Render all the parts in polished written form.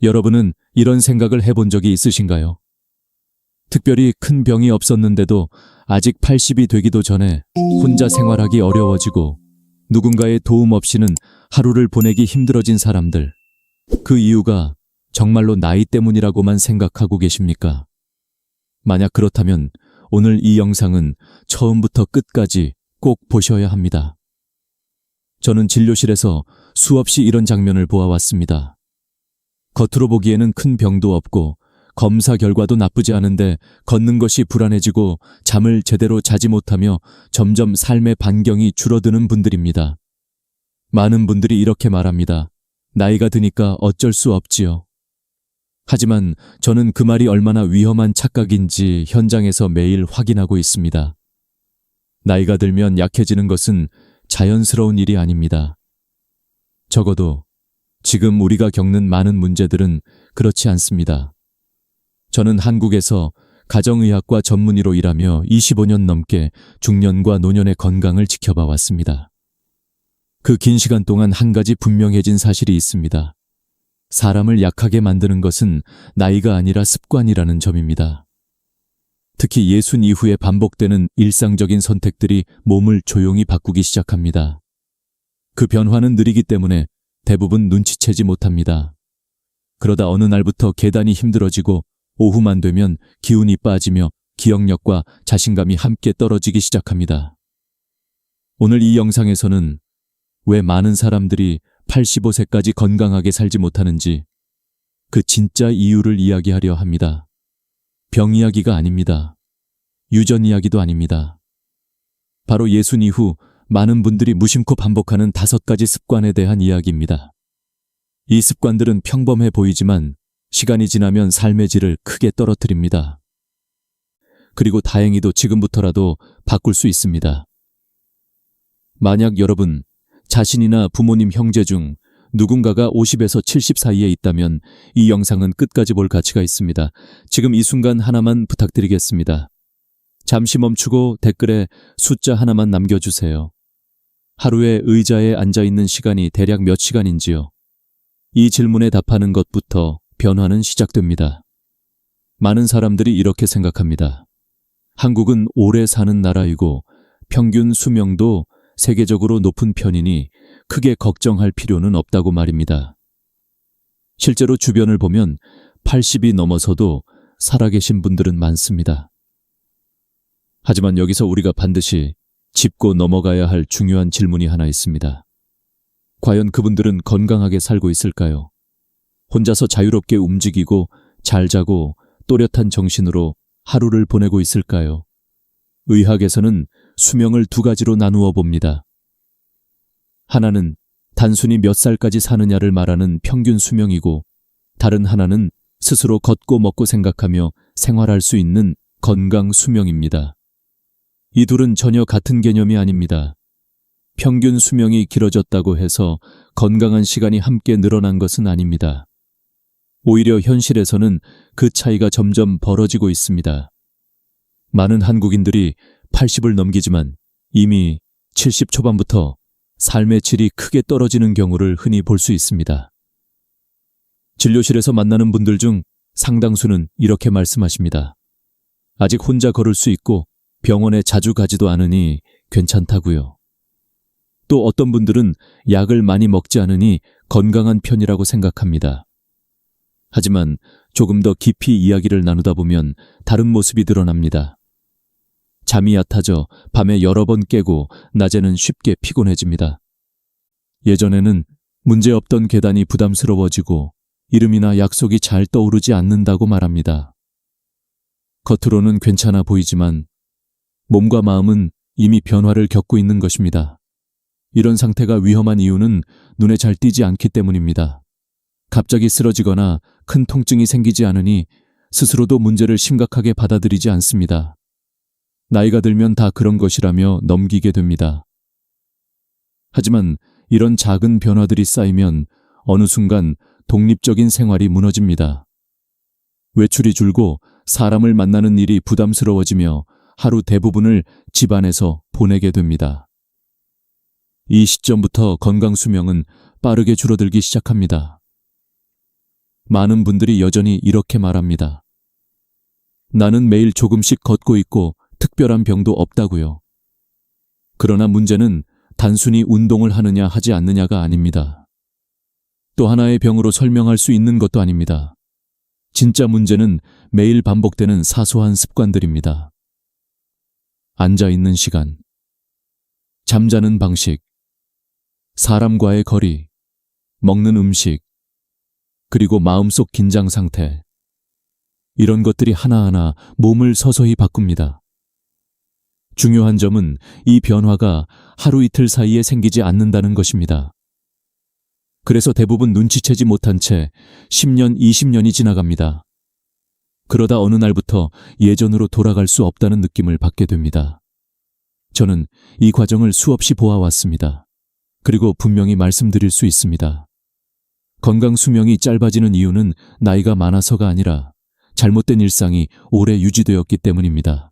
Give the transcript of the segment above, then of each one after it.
여러분은 이런 생각을 해본 적이 있으신가요? 특별히 큰 병이 없었는데도 아직 80이 되기도 전에 혼자 생활하기 어려워지고 누군가의 도움 없이는 하루를 보내기 힘들어진 사람들. 그 이유가 정말로 나이 때문이라고만 생각하고 계십니까? 만약 그렇다면 오늘 이 영상은 처음부터 끝까지 꼭 보셔야 합니다. 저는 진료실에서 수없이 이런 장면을 보아왔습니다. 겉으로 보기에는 큰 병도 없고 검사 결과도 나쁘지 않은데 걷는 것이 불안해지고 잠을 제대로 자지 못하며 점점 삶의 반경이 줄어드는 분들입니다. 많은 분들이 이렇게 말합니다. 나이가 드니까 어쩔 수 없지요. 하지만 저는 그 말이 얼마나 위험한 착각인지 현장에서 매일 확인하고 있습니다. 나이가 들면 약해지는 것은 자연스러운 일이 아닙니다. 적어도 지금 우리가 겪는 많은 문제들은 그렇지 않습니다. 저는 한국에서 가정의학과 전문의로 일하며 25년 넘게 중년과 노년의 건강을 지켜봐 왔습니다. 그 긴 시간 동안 한 가지 분명해진 사실이 있습니다. 사람을 약하게 만드는 것은 나이가 아니라 습관이라는 점입니다. 특히 60 이후에 반복되는 일상적인 선택들이 몸을 조용히 바꾸기 시작합니다. 그 변화는 느리기 때문에 대부분 눈치채지 못합니다. 그러다 어느 날부터 계단이 힘들어지고 오후만 되면 기운이 빠지며 기억력과 자신감이 함께 떨어지기 시작합니다. 오늘 이 영상에서는 왜 많은 사람들이 85세까지 건강하게 살지 못하는지 그 진짜 이유를 이야기하려 합니다. 병 이야기가 아닙니다. 유전 이야기도 아닙니다. 바로 60 이후 많은 분들이 무심코 반복하는 5가지 습관에 대한 이야기입니다. 이 습관들은 평범해 보이지만 시간이 지나면 삶의 질을 크게 떨어뜨립니다. 그리고 다행히도 지금부터라도 바꿀 수 있습니다. 만약 여러분, 자신이나 부모님 형제 중 누군가가 50에서 70 사이에 있다면 이 영상은 끝까지 볼 가치가 있습니다. 지금 이 순간 하나만 부탁드리겠습니다. 잠시 멈추고 댓글에 숫자 하나만 남겨주세요. 하루에 의자에 앉아있는 시간이 대략 몇 시간인지요? 이 질문에 답하는 것부터 변화는 시작됩니다. 많은 사람들이 이렇게 생각합니다. 한국은 오래 사는 나라이고 평균 수명도 세계적으로 높은 편이니 크게 걱정할 필요는 없다고 말입니다. 실제로 주변을 보면 80이 넘어서도 살아계신 분들은 많습니다. 하지만 여기서 우리가 반드시 짚고 넘어가야 할 중요한 질문이 하나 있습니다. 과연 그분들은 건강하게 살고 있을까요? 혼자서 자유롭게 움직이고 잘 자고 또렷한 정신으로 하루를 보내고 있을까요? 의학에서는 수명을 2가지로 나누어 봅니다. 하나는 단순히 몇 살까지 사느냐를 말하는 평균 수명이고 다른 하나는 스스로 걷고 먹고 생각하며 생활할 수 있는 건강 수명입니다. 이 둘은 전혀 같은 개념이 아닙니다. 평균 수명이 길어졌다고 해서 건강한 시간이 함께 늘어난 것은 아닙니다. 오히려 현실에서는 그 차이가 점점 벌어지고 있습니다. 많은 한국인들이 80을 넘기지만 이미 70 초반부터 삶의 질이 크게 떨어지는 경우를 흔히 볼 수 있습니다. 진료실에서 만나는 분들 중 상당수는 이렇게 말씀하십니다. 아직 혼자 걸을 수 있고 병원에 자주 가지도 않으니 괜찮다고요. 또 어떤 분들은 약을 많이 먹지 않으니 건강한 편이라고 생각합니다. 하지만 조금 더 깊이 이야기를 나누다 보면 다른 모습이 드러납니다. 잠이 얕아져 밤에 여러 번 깨고 낮에는 쉽게 피곤해집니다. 예전에는 문제없던 계단이 부담스러워지고 이름이나 약속이 잘 떠오르지 않는다고 말합니다. 겉으로는 괜찮아 보이지만 몸과 마음은 이미 변화를 겪고 있는 것입니다. 이런 상태가 위험한 이유는 눈에 잘 띄지 않기 때문입니다. 갑자기 쓰러지거나 큰 통증이 생기지 않으니 스스로도 문제를 심각하게 받아들이지 않습니다. 나이가 들면 다 그런 것이라며 넘기게 됩니다. 하지만 이런 작은 변화들이 쌓이면 어느 순간 독립적인 생활이 무너집니다. 외출이 줄고 사람을 만나는 일이 부담스러워지며 하루 대부분을 집안에서 보내게 됩니다. 이 시점부터 건강 수명은 빠르게 줄어들기 시작합니다. 많은 분들이 여전히 이렇게 말합니다. 나는 매일 조금씩 걷고 있고 특별한 병도 없다고요. 그러나 문제는 단순히 운동을 하느냐 하지 않느냐가 아닙니다. 또 하나의 병으로 설명할 수 있는 것도 아닙니다. 진짜 문제는 매일 반복되는 사소한 습관들입니다. 앉아 있는 시간, 잠자는 방식, 사람과의 거리, 먹는 음식, 그리고 마음속 긴장 상태. 이런 것들이 하나하나 몸을 서서히 바꿉니다. 중요한 점은 이 변화가 하루 이틀 사이에 생기지 않는다는 것입니다. 그래서 대부분 눈치채지 못한 채 10년, 20년이 지나갑니다. 그러다 어느 날부터 예전으로 돌아갈 수 없다는 느낌을 받게 됩니다. 저는 이 과정을 수없이 보아왔습니다. 그리고 분명히 말씀드릴 수 있습니다. 건강 수명이 짧아지는 이유는 나이가 많아서가 아니라 잘못된 일상이 오래 유지되었기 때문입니다.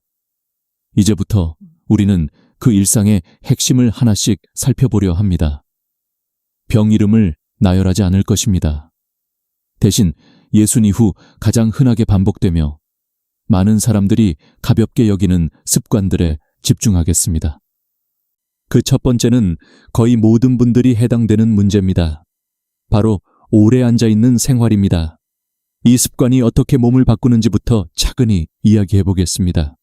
이제부터 우리는 그 일상의 핵심을 하나씩 살펴보려 합니다. 병 이름을 나열하지 않을 것입니다. 대신 예순 이후 가장 흔하게 반복되며 많은 사람들이 가볍게 여기는 습관들에 집중하겠습니다. 그 첫 번째는 거의 모든 분들이 해당되는 문제입니다. 바로 오래 앉아 있는 생활입니다. 이 습관이 어떻게 몸을 바꾸는지부터 차근히 이야기해 보겠습니다.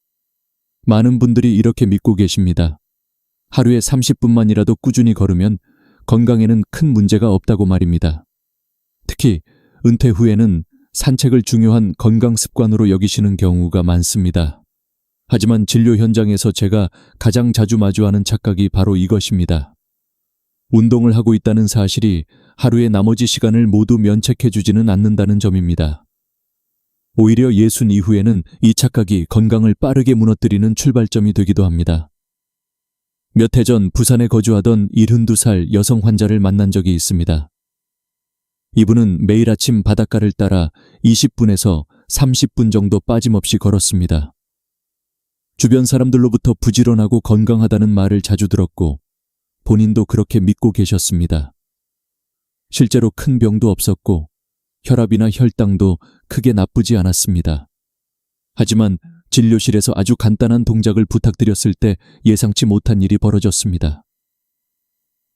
많은 분들이 이렇게 믿고 계십니다. 하루에 30분만이라도 꾸준히 걸으면 건강에는 큰 문제가 없다고 말입니다. 특히 은퇴 후에는 산책을 중요한 건강 습관으로 여기시는 경우가 많습니다. 하지만 진료 현장에서 제가 가장 자주 마주하는 착각이 바로 이것입니다. 운동을 하고 있다는 사실이 하루의 나머지 시간을 모두 면책해주지는 않는다는 점입니다. 오히려 예순 이후에는 이 착각이 건강을 빠르게 무너뜨리는 출발점이 되기도 합니다. 몇 해 전 부산에 거주하던 72살 여성 환자를 만난 적이 있습니다. 이분은 매일 아침 바닷가를 따라 20분에서 30분 정도 빠짐없이 걸었습니다. 주변 사람들로부터 부지런하고 건강하다는 말을 자주 들었고 본인도 그렇게 믿고 계셨습니다. 실제로 큰 병도 없었고 혈압이나 혈당도 크게 나쁘지 않았습니다. 하지만 진료실에서 아주 간단한 동작을 부탁드렸을 때 예상치 못한 일이 벌어졌습니다.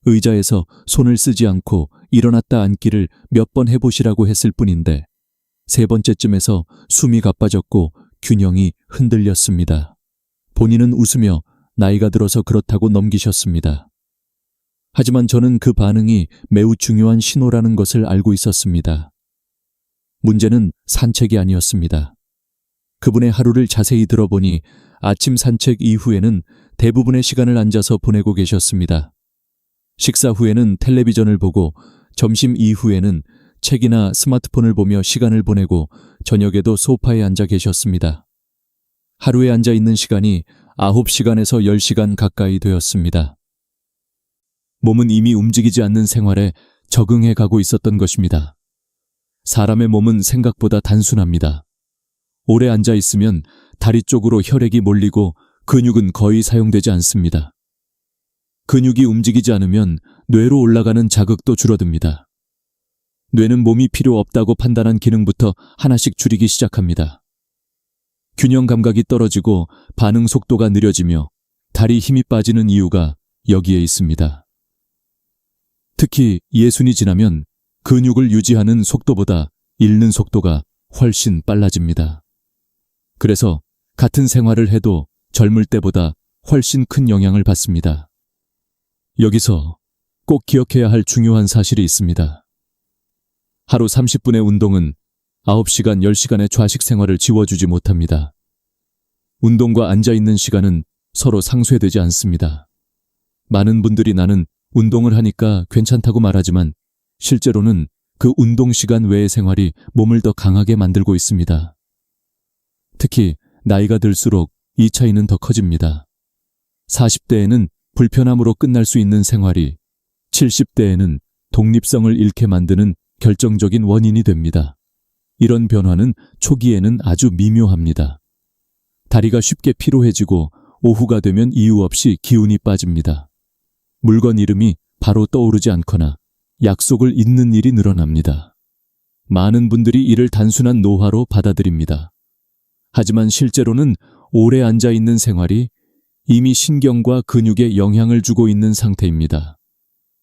의자에서 손을 쓰지 않고 일어났다 앉기를 몇 번 해보시라고 했을 뿐인데 세 번째쯤에서 숨이 가빠졌고 균형이 흔들렸습니다. 본인은 웃으며 나이가 들어서 그렇다고 넘기셨습니다. 하지만 저는 그 반응이 매우 중요한 신호라는 것을 알고 있었습니다. 문제는 산책이 아니었습니다. 그분의 하루를 자세히 들어보니 아침 산책 이후에는 대부분의 시간을 앉아서 보내고 계셨습니다. 식사 후에는 텔레비전을 보고 점심 이후에는 책이나 스마트폰을 보며 시간을 보내고 저녁에도 소파에 앉아 계셨습니다. 하루에 앉아 있는 시간이 9시간에서 10시간 가까이 되었습니다. 몸은 이미 움직이지 않는 생활에 적응해 가고 있었던 것입니다. 사람의 몸은 생각보다 단순합니다. 오래 앉아 있으면 다리 쪽으로 혈액이 몰리고 근육은 거의 사용되지 않습니다. 근육이 움직이지 않으면 뇌로 올라가는 자극도 줄어듭니다. 뇌는 몸이 필요 없다고 판단한 기능부터 하나씩 줄이기 시작합니다. 균형 감각이 떨어지고 반응 속도가 느려지며 다리 힘이 빠지는 이유가 여기에 있습니다. 특히 예순이 지나면 근육을 유지하는 속도보다 잃는 속도가 훨씬 빨라집니다. 그래서 같은 생활을 해도 젊을 때보다 훨씬 큰 영향을 받습니다. 여기서 꼭 기억해야 할 중요한 사실이 있습니다. 하루 30분의 운동은 9시간, 10시간의 좌식 생활을 지워주지 못합니다. 운동과 앉아있는 시간은 서로 상쇄되지 않습니다. 많은 분들이 나는 운동을 하니까 괜찮다고 말하지만 실제로는 그 운동 시간 외의 생활이 몸을 더 강하게 만들고 있습니다. 특히 나이가 들수록 이 차이는 더 커집니다. 40대에는 불편함으로 끝날 수 있는 생활이 70대에는 독립성을 잃게 만드는 결정적인 원인이 됩니다. 이런 변화는 초기에는 아주 미묘합니다. 다리가 쉽게 피로해지고 오후가 되면 이유 없이 기운이 빠집니다. 물건 이름이 바로 떠오르지 않거나 약속을 잊는 일이 늘어납니다. 많은 분들이 이를 단순한 노화로 받아들입니다. 하지만 실제로는 오래 앉아 있는 생활이 이미 신경과 근육에 영향을 주고 있는 상태입니다.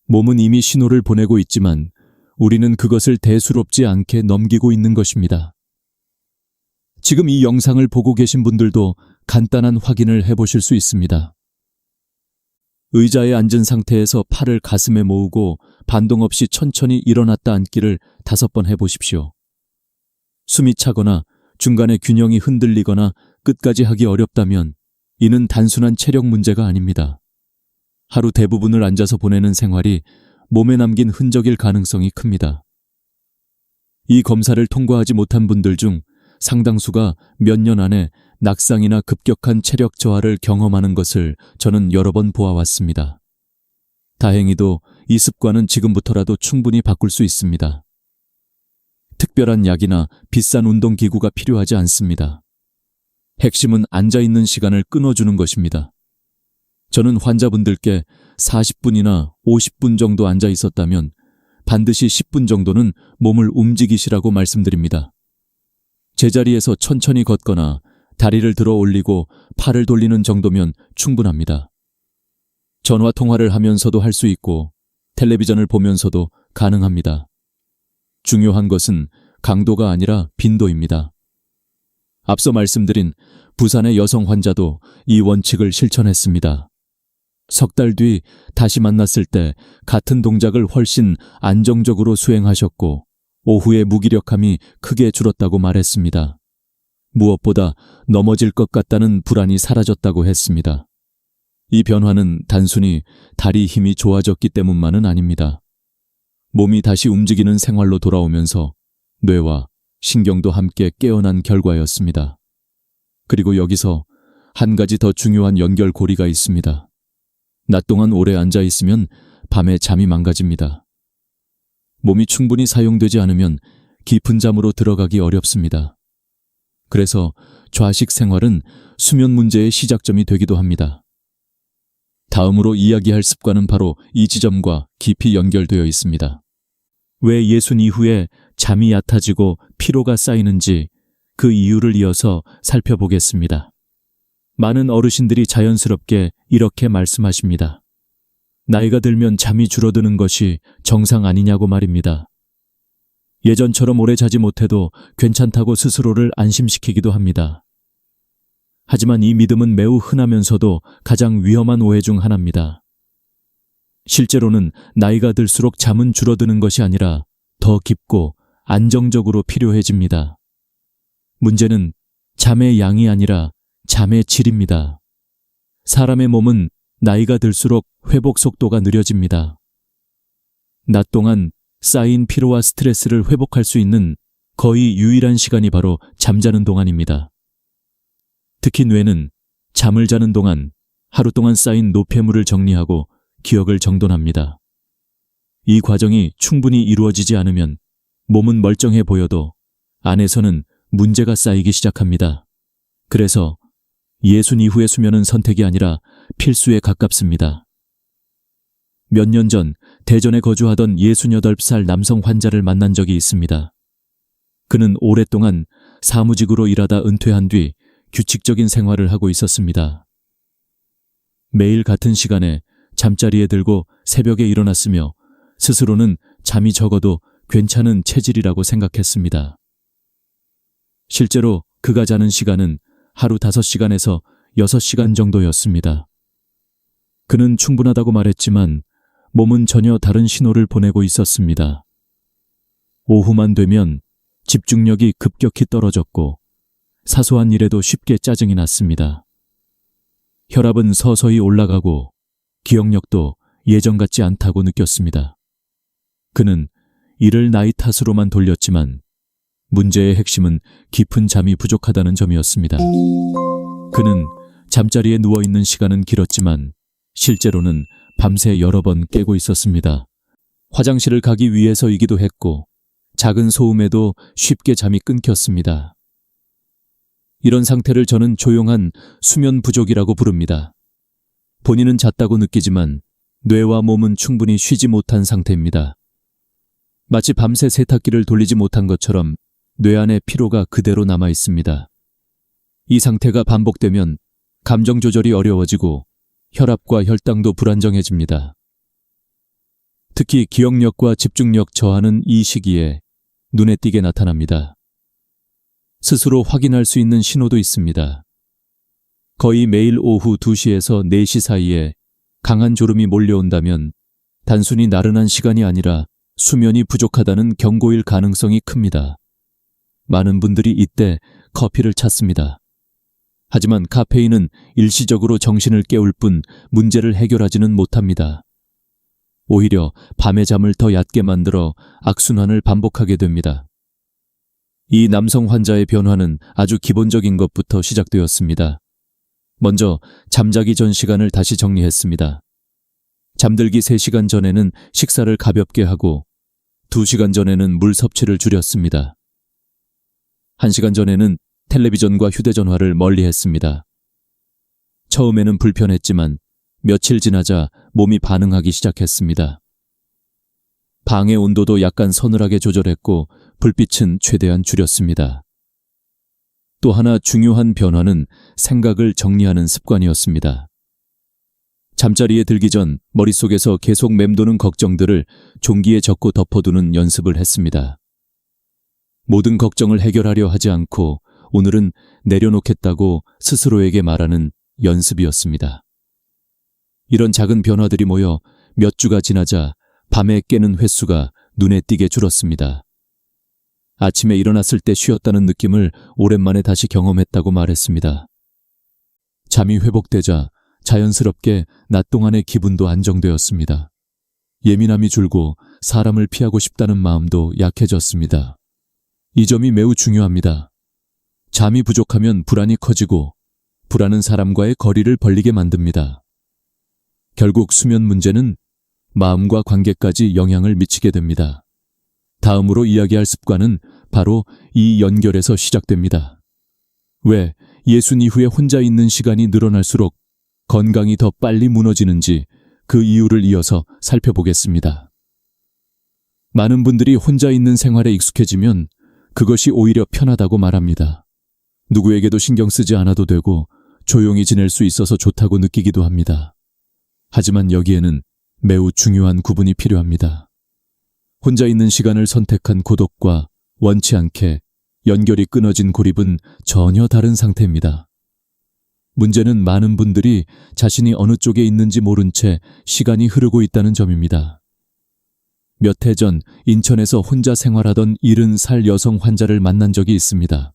몸은 이미 신호를 보내고 있지만 우리는 그것을 대수롭지 않게 넘기고 있는 것입니다. 지금 이 영상을 보고 계신 분들도 간단한 확인을 해보실 수 있습니다. 의자에 앉은 상태에서 팔을 가슴에 모으고 반동 없이 천천히 일어났다 앉기를 5번 해보십시오. 숨이 차거나 중간에 균형이 흔들리거나 끝까지 하기 어렵다면 이는 단순한 체력 문제가 아닙니다. 하루 대부분을 앉아서 보내는 생활이 몸에 남긴 흔적일 가능성이 큽니다. 이 검사를 통과하지 못한 분들 중 상당수가 몇 년 안에 낙상이나 급격한 체력 저하를 경험하는 것을 저는 여러 번 보아왔습니다. 다행히도 이 습관은 지금부터라도 충분히 바꿀 수 있습니다. 특별한 약이나 비싼 운동기구가 필요하지 않습니다. 핵심은 앉아있는 시간을 끊어주는 것입니다. 저는 환자분들께 40분이나 50분 정도 앉아 있었다면 반드시 10분 정도는 몸을 움직이시라고 말씀드립니다. 제자리에서 천천히 걷거나 다리를 들어 올리고 팔을 돌리는 정도면 충분합니다. 전화 통화를 하면서도 할 수 있고 텔레비전을 보면서도 가능합니다. 중요한 것은 강도가 아니라 빈도입니다. 앞서 말씀드린 부산의 여성 환자도 이 원칙을 실천했습니다. 석 달 뒤 다시 만났을 때 같은 동작을 훨씬 안정적으로 수행하셨고 오후의 무기력함이 크게 줄었다고 말했습니다. 무엇보다 넘어질 것 같다는 불안이 사라졌다고 했습니다. 이 변화는 단순히 다리 힘이 좋아졌기 때문만은 아닙니다. 몸이 다시 움직이는 생활로 돌아오면서 뇌와 신경도 함께 깨어난 결과였습니다. 그리고 여기서 한 가지 더 중요한 연결고리가 있습니다. 낮 동안 오래 앉아 있으면 밤에 잠이 망가집니다. 몸이 충분히 사용되지 않으면 깊은 잠으로 들어가기 어렵습니다. 그래서 좌식 생활은 수면 문제의 시작점이 되기도 합니다. 다음으로 이야기할 습관은 바로 이 지점과 깊이 연결되어 있습니다. 왜 예순 이후에 잠이 얕아지고 피로가 쌓이는지 그 이유를 이어서 살펴보겠습니다. 많은 어르신들이 자연스럽게 이렇게 말씀하십니다. 나이가 들면 잠이 줄어드는 것이 정상 아니냐고 말입니다. 예전처럼 오래 자지 못해도 괜찮다고 스스로를 안심시키기도 합니다. 하지만 이 믿음은 매우 흔하면서도 가장 위험한 오해 중 하나입니다. 실제로는 나이가 들수록 잠은 줄어드는 것이 아니라 더 깊고 안정적으로 필요해집니다. 문제는 잠의 양이 아니라 잠의 질입니다. 사람의 몸은 나이가 들수록 회복 속도가 느려집니다. 낮 동안 쌓인 피로와 스트레스를 회복할 수 있는 거의 유일한 시간이 바로 잠자는 동안입니다. 특히 뇌는 잠을 자는 동안 하루 동안 쌓인 노폐물을 정리하고 기억을 정돈합니다. 이 과정이 충분히 이루어지지 않으면 몸은 멀쩡해 보여도 안에서는 문제가 쌓이기 시작합니다. 그래서 예순 이후의 수면은 선택이 아니라 필수에 가깝습니다. 몇 년 전 대전에 거주하던 68살 남성 환자를 만난 적이 있습니다. 그는 오랫동안 사무직으로 일하다 은퇴한 뒤 규칙적인 생활을 하고 있었습니다. 매일 같은 시간에 잠자리에 들고 새벽에 일어났으며 스스로는 잠이 적어도 괜찮은 체질이라고 생각했습니다. 실제로 그가 자는 시간은 하루 5시간에서 6시간 정도였습니다. 그는 충분하다고 말했지만 몸은 전혀 다른 신호를 보내고 있었습니다. 오후만 되면 집중력이 급격히 떨어졌고 사소한 일에도 쉽게 짜증이 났습니다. 혈압은 서서히 올라가고 기억력도 예전 같지 않다고 느꼈습니다. 그는 이를 나이 탓으로만 돌렸지만 문제의 핵심은 깊은 잠이 부족하다는 점이었습니다. 그는 잠자리에 누워있는 시간은 길었지만 실제로는 밤새 여러 번 깨고 있었습니다. 화장실을 가기 위해서이기도 했고 작은 소음에도 쉽게 잠이 끊겼습니다. 이런 상태를 저는 조용한 수면 부족이라고 부릅니다. 본인은 잤다고 느끼지만 뇌와 몸은 충분히 쉬지 못한 상태입니다. 마치 밤새 세탁기를 돌리지 못한 것처럼 뇌 안에 피로가 그대로 남아 있습니다. 이 상태가 반복되면 감정 조절이 어려워지고 혈압과 혈당도 불안정해집니다. 특히 기억력과 집중력 저하는 이 시기에 눈에 띄게 나타납니다. 스스로 확인할 수 있는 신호도 있습니다. 거의 매일 오후 2시에서 4시 사이에 강한 졸음이 몰려온다면 단순히 나른한 시간이 아니라 수면이 부족하다는 경고일 가능성이 큽니다. 많은 분들이 이때 커피를 찾습니다. 하지만 카페인은 일시적으로 정신을 깨울 뿐 문제를 해결하지는 못합니다. 오히려 밤의 잠을 더 얕게 만들어 악순환을 반복하게 됩니다. 이 남성 환자의 변화는 아주 기본적인 것부터 시작되었습니다. 먼저 잠자기 전 시간을 다시 정리했습니다. 잠들기 3시간 전에는 식사를 가볍게 하고 2시간 전에는 물 섭취를 줄였습니다. 1시간 전에는 텔레비전과 휴대전화를 멀리했습니다. 처음에는 불편했지만 며칠 지나자 몸이 반응하기 시작했습니다. 방의 온도도 약간 서늘하게 조절했고 불빛은 최대한 줄였습니다. 또 하나 중요한 변화는 생각을 정리하는 습관이었습니다. 잠자리에 들기 전 머릿속에서 계속 맴도는 걱정들을 종기에 적고 덮어두는 연습을 했습니다. 모든 걱정을 해결하려 하지 않고 오늘은 내려놓겠다고 스스로에게 말하는 연습이었습니다. 이런 작은 변화들이 모여 몇 주가 지나자 밤에 깨는 횟수가 눈에 띄게 줄었습니다. 아침에 일어났을 때 쉬었다는 느낌을 오랜만에 다시 경험했다고 말했습니다. 잠이 회복되자 자연스럽게 낮 동안의 기분도 안정되었습니다. 예민함이 줄고 사람을 피하고 싶다는 마음도 약해졌습니다. 이 점이 매우 중요합니다. 잠이 부족하면 불안이 커지고 불안은 사람과의 거리를 벌리게 만듭니다. 결국 수면 문제는 마음과 관계까지 영향을 미치게 됩니다. 다음으로 이야기할 습관은 바로 이 연결에서 시작됩니다. 왜 예순 이후에 혼자 있는 시간이 늘어날수록 건강이 더 빨리 무너지는지 그 이유를 이어서 살펴보겠습니다. 많은 분들이 혼자 있는 생활에 익숙해지면 그것이 오히려 편하다고 말합니다. 누구에게도 신경 쓰지 않아도 되고 조용히 지낼 수 있어서 좋다고 느끼기도 합니다. 하지만 여기에는 매우 중요한 구분이 필요합니다. 혼자 있는 시간을 선택한 고독과 원치 않게 연결이 끊어진 고립은 전혀 다른 상태입니다. 문제는 많은 분들이 자신이 어느 쪽에 있는지 모른 채 시간이 흐르고 있다는 점입니다. 몇 해 전 인천에서 혼자 생활하던 70살 여성 환자를 만난 적이 있습니다.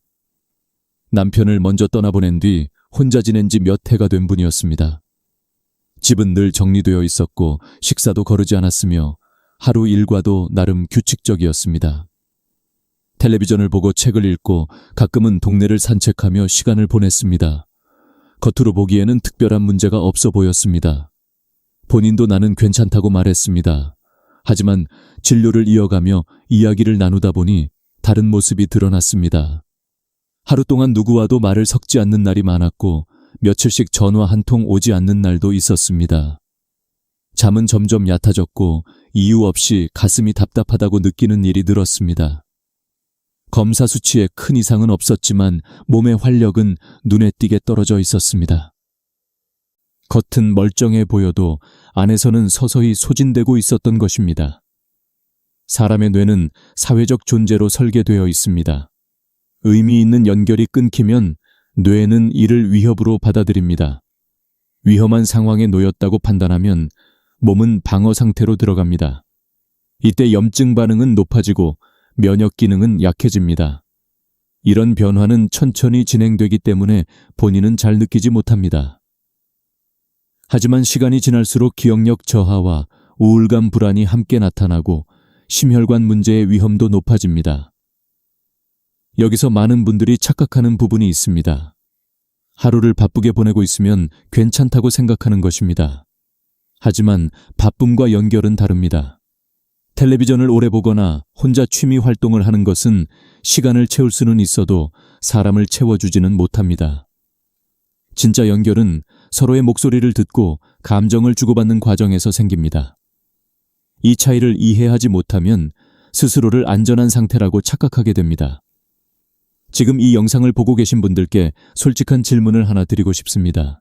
남편을 먼저 떠나보낸 뒤 혼자 지낸 지 몇 해가 된 분이었습니다. 집은 늘 정리되어 있었고 식사도 거르지 않았으며 하루 일과도 나름 규칙적이었습니다. 텔레비전을 보고 책을 읽고 가끔은 동네를 산책하며 시간을 보냈습니다. 겉으로 보기에는 특별한 문제가 없어 보였습니다. 본인도 나는 괜찮다고 말했습니다. 하지만 진료를 이어가며 이야기를 나누다 보니 다른 모습이 드러났습니다. 하루 동안 누구와도 말을 섞지 않는 날이 많았고 며칠씩 전화 한 통 오지 않는 날도 있었습니다. 잠은 점점 얕아졌고 이유 없이 가슴이 답답하다고 느끼는 일이 늘었습니다. 검사 수치에 큰 이상은 없었지만 몸의 활력은 눈에 띄게 떨어져 있었습니다. 겉은 멀쩡해 보여도 안에서는 서서히 소진되고 있었던 것입니다. 사람의 뇌는 사회적 존재로 설계되어 있습니다. 의미 있는 연결이 끊기면 뇌는 이를 위협으로 받아들입니다. 위험한 상황에 놓였다고 판단하면 몸은 방어 상태로 들어갑니다. 이때 염증 반응은 높아지고 면역 기능은 약해집니다. 이런 변화는 천천히 진행되기 때문에 본인은 잘 느끼지 못합니다. 하지만 시간이 지날수록 기억력 저하와 우울감 불안이 함께 나타나고 심혈관 문제의 위험도 높아집니다. 여기서 많은 분들이 착각하는 부분이 있습니다. 하루를 바쁘게 보내고 있으면 괜찮다고 생각하는 것입니다. 하지만 바쁨과 연결은 다릅니다. 텔레비전을 오래 보거나 혼자 취미 활동을 하는 것은 시간을 채울 수는 있어도 사람을 채워주지는 못합니다. 진짜 연결은 서로의 목소리를 듣고 감정을 주고받는 과정에서 생깁니다. 이 차이를 이해하지 못하면 스스로를 안전한 상태라고 착각하게 됩니다. 지금 이 영상을 보고 계신 분들께 솔직한 질문을 하나 드리고 싶습니다.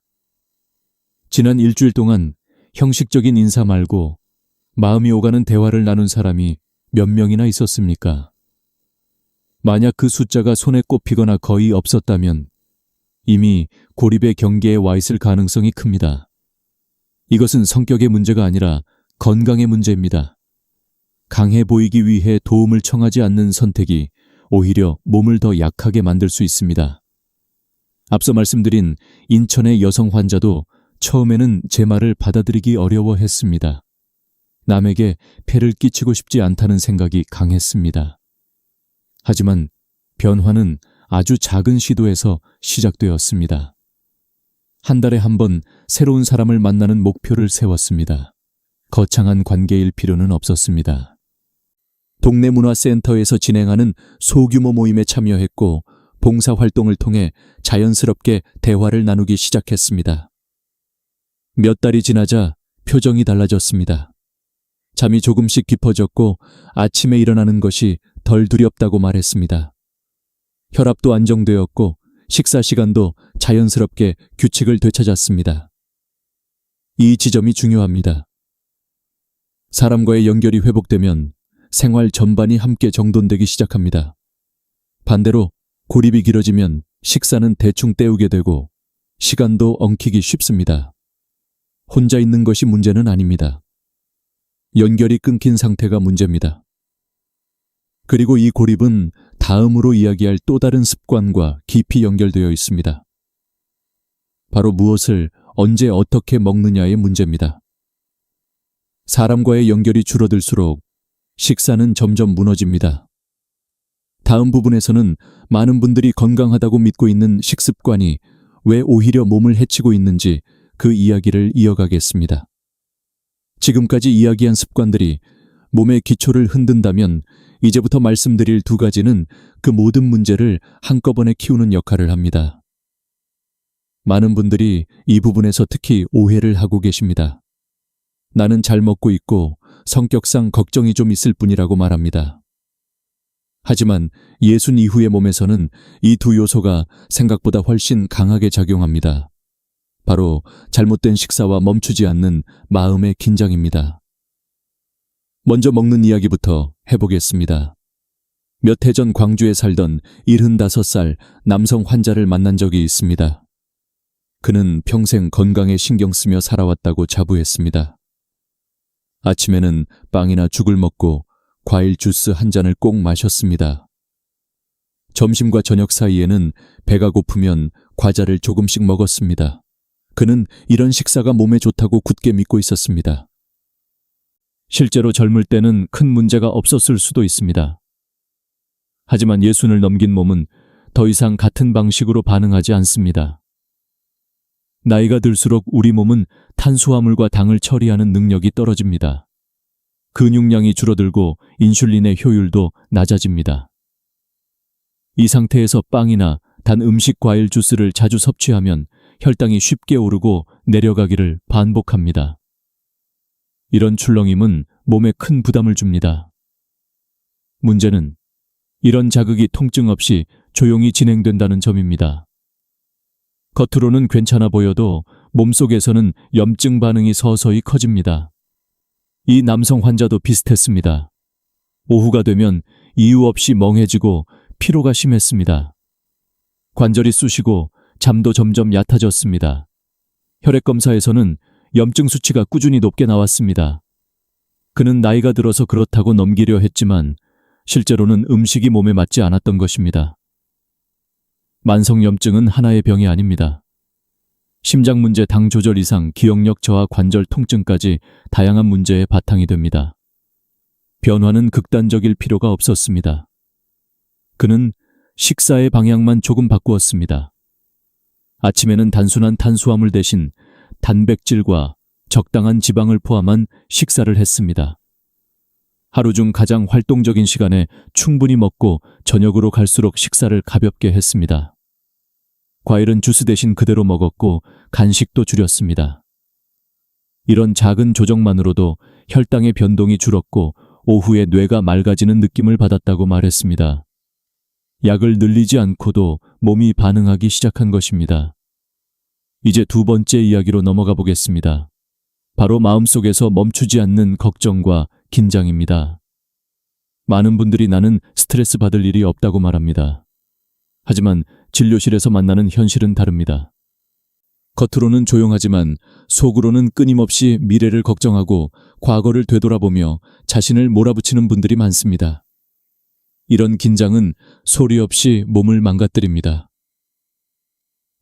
지난 일주일 동안 형식적인 인사 말고 마음이 오가는 대화를 나눈 사람이 몇 명이나 있었습니까? 만약 그 숫자가 손에 꼽히거나 거의 없었다면 이미 고립의 경계에 와 있을 가능성이 큽니다. 이것은 성격의 문제가 아니라 건강의 문제입니다. 강해 보이기 위해 도움을 청하지 않는 선택이 오히려 몸을 더 약하게 만들 수 있습니다. 앞서 말씀드린 인천의 여성 환자도 처음에는 제 말을 받아들이기 어려워했습니다. 남에게 폐를 끼치고 싶지 않다는 생각이 강했습니다. 하지만 변화는 아주 작은 시도에서 시작되었습니다. 한 달에 한 번 새로운 사람을 만나는 목표를 세웠습니다. 거창한 관계일 필요는 없었습니다. 동네 문화센터에서 진행하는 소규모 모임에 참여했고 봉사활동을 통해 자연스럽게 대화를 나누기 시작했습니다. 몇 달이 지나자 표정이 달라졌습니다. 잠이 조금씩 깊어졌고 아침에 일어나는 것이 덜 두렵다고 말했습니다. 혈압도 안정되었고 식사 시간도 자연스럽게 규칙을 되찾았습니다. 이 지점이 중요합니다. 사람과의 연결이 회복되면 생활 전반이 함께 정돈되기 시작합니다. 반대로 고립이 길어지면 식사는 대충 때우게 되고 시간도 엉키기 쉽습니다. 혼자 있는 것이 문제는 아닙니다. 연결이 끊긴 상태가 문제입니다. 그리고 이 고립은 다음으로 이야기할 또 다른 습관과 깊이 연결되어 있습니다. 바로 무엇을 언제 어떻게 먹느냐의 문제입니다. 사람과의 연결이 줄어들수록 식사는 점점 무너집니다. 다음 부분에서는 많은 분들이 건강하다고 믿고 있는 식습관이 왜 오히려 몸을 해치고 있는지 그 이야기를 이어가겠습니다. 지금까지 이야기한 습관들이 몸의 기초를 흔든다면 이제부터 말씀드릴 두 가지는 그 모든 문제를 한꺼번에 키우는 역할을 합니다. 많은 분들이 이 부분에서 특히 오해를 하고 계십니다. 나는 잘 먹고 있고 성격상 걱정이 좀 있을 뿐이라고 말합니다. 하지만 예순 이후의 몸에서는 이 두 요소가 생각보다 훨씬 강하게 작용합니다. 바로 잘못된 식사와 멈추지 않는 마음의 긴장입니다. 먼저 먹는 이야기부터 해보겠습니다. 몇 해 전 광주에 살던 75살 남성 환자를 만난 적이 있습니다. 그는 평생 건강에 신경 쓰며 살아왔다고 자부했습니다. 아침에는 빵이나 죽을 먹고 과일 주스 한 잔을 꼭 마셨습니다. 점심과 저녁 사이에는 배가 고프면 과자를 조금씩 먹었습니다. 그는 이런 식사가 몸에 좋다고 굳게 믿고 있었습니다. 실제로 젊을 때는 큰 문제가 없었을 수도 있습니다. 하지만 예순을 넘긴 몸은 더 이상 같은 방식으로 반응하지 않습니다. 나이가 들수록 우리 몸은 탄수화물과 당을 처리하는 능력이 떨어집니다. 근육량이 줄어들고 인슐린의 효율도 낮아집니다. 이 상태에서 빵이나 단 음식 과일 주스를 자주 섭취하면 혈당이 쉽게 오르고 내려가기를 반복합니다. 이런 출렁임은 몸에 큰 부담을 줍니다. 문제는 이런 자극이 통증 없이 조용히 진행된다는 점입니다. 겉으로는 괜찮아 보여도 몸속에서는 염증 반응이 서서히 커집니다. 이 남성 환자도 비슷했습니다. 오후가 되면 이유 없이 멍해지고 피로가 심했습니다. 관절이 쑤시고 잠도 점점 얕아졌습니다. 혈액 검사에서는 염증 수치가 꾸준히 높게 나왔습니다. 그는 나이가 들어서 그렇다고 넘기려 했지만 실제로는 음식이 몸에 맞지 않았던 것입니다. 만성염증은 하나의 병이 아닙니다. 심장 문제, 당 조절 이상, 기억력 저하, 관절 통증까지 다양한 문제의 바탕이 됩니다. 변화는 극단적일 필요가 없었습니다. 그는 식사의 방향만 조금 바꾸었습니다. 아침에는 단순한 탄수화물 대신 단백질과 적당한 지방을 포함한 식사를 했습니다. 하루 중 가장 활동적인 시간에 충분히 먹고 저녁으로 갈수록 식사를 가볍게 했습니다. 과일은 주스 대신 그대로 먹었고 간식도 줄였습니다. 이런 작은 조정만으로도 혈당의 변동이 줄었고 오후에 뇌가 맑아지는 느낌을 받았다고 말했습니다. 약을 늘리지 않고도 몸이 반응하기 시작한 것입니다. 이제 두 번째 이야기로 넘어가 보겠습니다. 바로 마음속에서 멈추지 않는 걱정과 긴장입니다. 많은 분들이 나는 스트레스 받을 일이 없다고 말합니다. 하지만 진료실에서 만나는 현실은 다릅니다. 겉으로는 조용하지만 속으로는 끊임없이 미래를 걱정하고 과거를 되돌아보며 자신을 몰아붙이는 분들이 많습니다. 이런 긴장은 소리 없이 몸을 망가뜨립니다.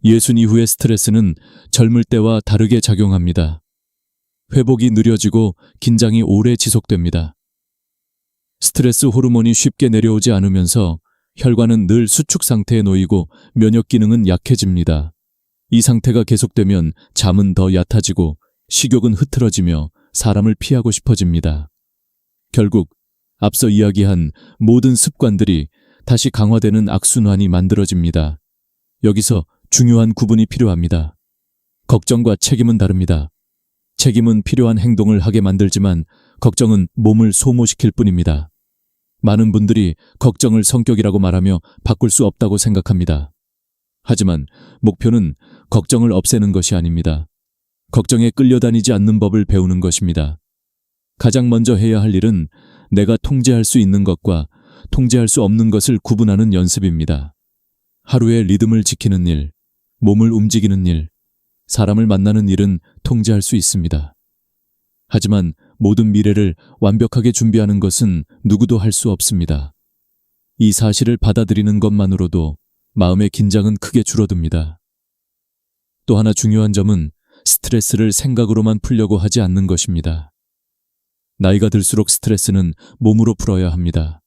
예순 이후의 스트레스는 젊을 때와 다르게 작용합니다. 회복이 느려지고 긴장이 오래 지속됩니다. 스트레스 호르몬이 쉽게 내려오지 않으면서 혈관은 늘 수축 상태에 놓이고 면역 기능은 약해집니다. 이 상태가 계속되면 잠은 더 얕아지고 식욕은 흐트러지며 사람을 피하고 싶어집니다. 결국 앞서 이야기한 모든 습관들이 다시 강화되는 악순환이 만들어집니다. 여기서 중요한 구분이 필요합니다. 걱정과 책임은 다릅니다. 책임은 필요한 행동을 하게 만들지만 걱정은 몸을 소모시킬 뿐입니다. 많은 분들이 걱정을 성격이라고 말하며 바꿀 수 없다고 생각합니다. 하지만 목표는 걱정을 없애는 것이 아닙니다. 걱정에 끌려다니지 않는 법을 배우는 것입니다. 가장 먼저 해야 할 일은 내가 통제할 수 있는 것과 통제할 수 없는 것을 구분하는 연습입니다. 하루의 리듬을 지키는 일, 몸을 움직이는 일, 사람을 만나는 일은 통제할 수 있습니다. 하지만 모든 미래를 완벽하게 준비하는 것은 누구도 할 수 없습니다. 이 사실을 받아들이는 것만으로도 마음의 긴장은 크게 줄어듭니다. 또 하나 중요한 점은 스트레스를 생각으로만 풀려고 하지 않는 것입니다. 나이가 들수록 스트레스는 몸으로 풀어야 합니다.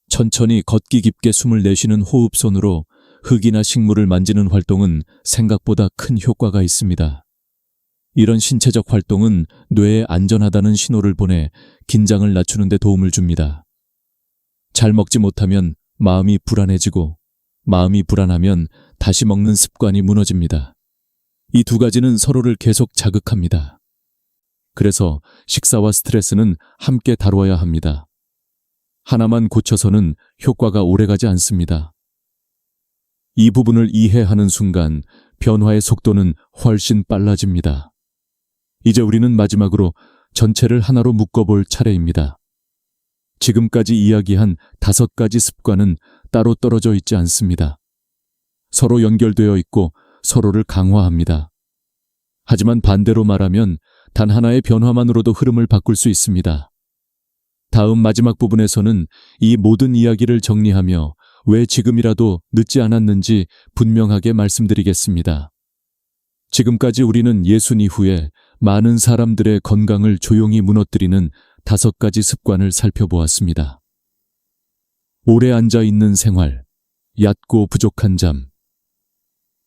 천천히 걷기 깊게 숨을 내쉬는 호흡손으로 흙이나 식물을 만지는 활동은 생각보다 큰 효과가 있습니다. 이런 신체적 활동은 뇌에 안전하다는 신호를 보내 긴장을 낮추는 데 도움을 줍니다. 잘 먹지 못하면 마음이 불안해지고 마음이 불안하면 다시 먹는 습관이 무너집니다. 이 두 가지는 서로를 계속 자극합니다. 그래서 식사와 스트레스는 함께 다루어야 합니다. 하나만 고쳐서는 효과가 오래가지 않습니다. 이 부분을 이해하는 순간 변화의 속도는 훨씬 빨라집니다. 이제 우리는 마지막으로 전체를 하나로 묶어볼 차례입니다. 지금까지 이야기한 5가지 습관은 따로 떨어져 있지 않습니다. 서로 연결되어 있고 서로를 강화합니다. 하지만 반대로 말하면 단 하나의 변화만으로도 흐름을 바꿀 수 있습니다. 다음 마지막 부분에서는 이 모든 이야기를 정리하며 왜 지금이라도 늦지 않았는지 분명하게 말씀드리겠습니다. 지금까지 우리는 예순 이후에 많은 사람들의 건강을 조용히 무너뜨리는 5가지 습관을 살펴보았습니다. 오래 앉아 있는 생활, 얕고 부족한 잠,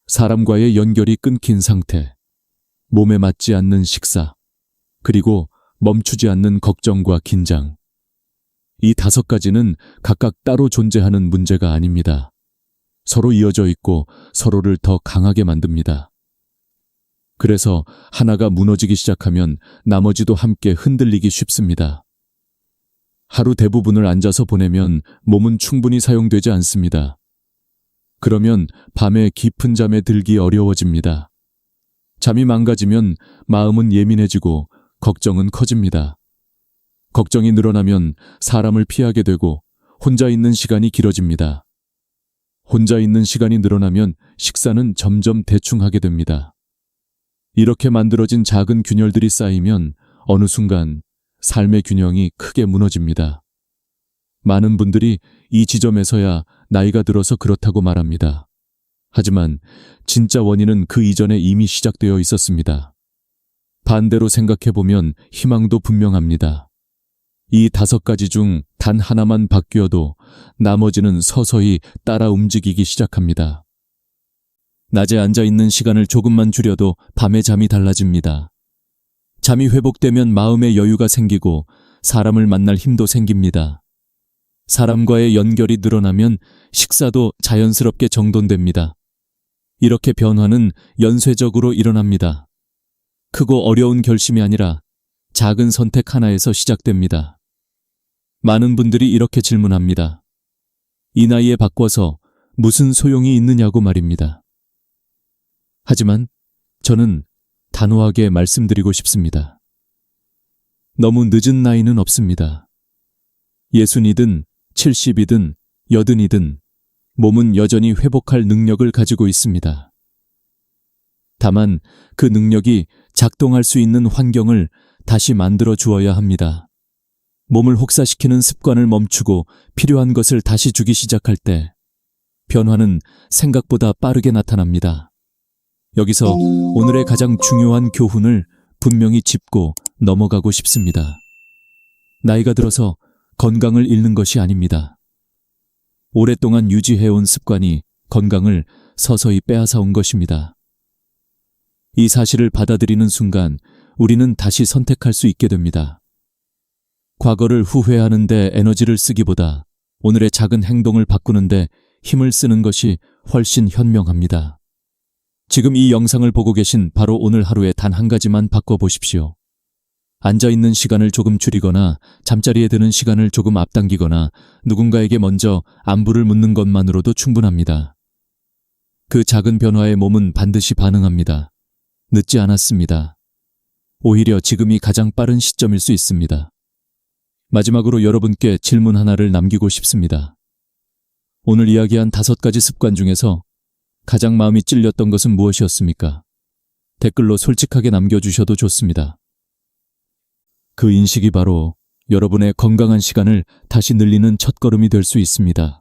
사람과의 연결이 끊긴 상태, 몸에 맞지 않는 식사, 그리고 멈추지 않는 걱정과 긴장. 이 5가지는 각각 따로 존재하는 문제가 아닙니다. 서로 이어져 있고 서로를 더 강하게 만듭니다. 그래서 하나가 무너지기 시작하면 나머지도 함께 흔들리기 쉽습니다. 하루 대부분을 앉아서 보내면 몸은 충분히 사용되지 않습니다. 그러면 밤에 깊은 잠에 들기 어려워집니다. 잠이 망가지면 마음은 예민해지고 걱정은 커집니다. 걱정이 늘어나면 사람을 피하게 되고 혼자 있는 시간이 길어집니다. 혼자 있는 시간이 늘어나면 식사는 점점 대충 하게 됩니다. 이렇게 만들어진 작은 균열들이 쌓이면 어느 순간 삶의 균형이 크게 무너집니다. 많은 분들이 이 지점에서야 나이가 들어서 그렇다고 말합니다. 하지만 진짜 원인은 그 이전에 이미 시작되어 있었습니다. 반대로 생각해보면 희망도 분명합니다. 이 5가지 중 단 하나만 바뀌어도 나머지는 서서히 따라 움직이기 시작합니다. 낮에 앉아있는 시간을 조금만 줄여도 밤에 잠이 달라집니다. 잠이 회복되면 마음의 여유가 생기고 사람을 만날 힘도 생깁니다. 사람과의 연결이 늘어나면 식사도 자연스럽게 정돈됩니다. 이렇게 변화는 연쇄적으로 일어납니다. 크고 어려운 결심이 아니라 작은 선택 하나에서 시작됩니다. 많은 분들이 이렇게 질문합니다. 이 나이에 바꿔서 무슨 소용이 있느냐고 말입니다. 하지만 저는 단호하게 말씀드리고 싶습니다. 너무 늦은 나이는 없습니다. 60이든 70이든 80이든 몸은 여전히 회복할 능력을 가지고 있습니다. 다만 그 능력이 작동할 수 있는 환경을 다시 만들어 주어야 합니다. 몸을 혹사시키는 습관을 멈추고 필요한 것을 다시 주기 시작할 때 변화는 생각보다 빠르게 나타납니다. 여기서 오늘의 가장 중요한 교훈을 분명히 짚고 넘어가고 싶습니다. 나이가 들어서 건강을 잃는 것이 아닙니다. 오랫동안 유지해온 습관이 건강을 서서히 빼앗아온 것입니다. 이 사실을 받아들이는 순간 우리는 다시 선택할 수 있게 됩니다. 과거를 후회하는데 에너지를 쓰기보다 오늘의 작은 행동을 바꾸는데 힘을 쓰는 것이 훨씬 현명합니다. 지금 이 영상을 보고 계신 바로 오늘 하루에 단 한 가지만 바꿔보십시오. 앉아있는 시간을 조금 줄이거나 잠자리에 드는 시간을 조금 앞당기거나 누군가에게 먼저 안부를 묻는 것만으로도 충분합니다. 그 작은 변화에 몸은 반드시 반응합니다. 늦지 않았습니다. 오히려 지금이 가장 빠른 시점일 수 있습니다. 마지막으로 여러분께 질문 하나를 남기고 싶습니다. 오늘 이야기한 5가지 습관 중에서 가장 마음이 찔렸던 것은 무엇이었습니까? 댓글로 솔직하게 남겨주셔도 좋습니다. 그 인식이 바로 여러분의 건강한 시간을 다시 늘리는 첫걸음이 될 수 있습니다.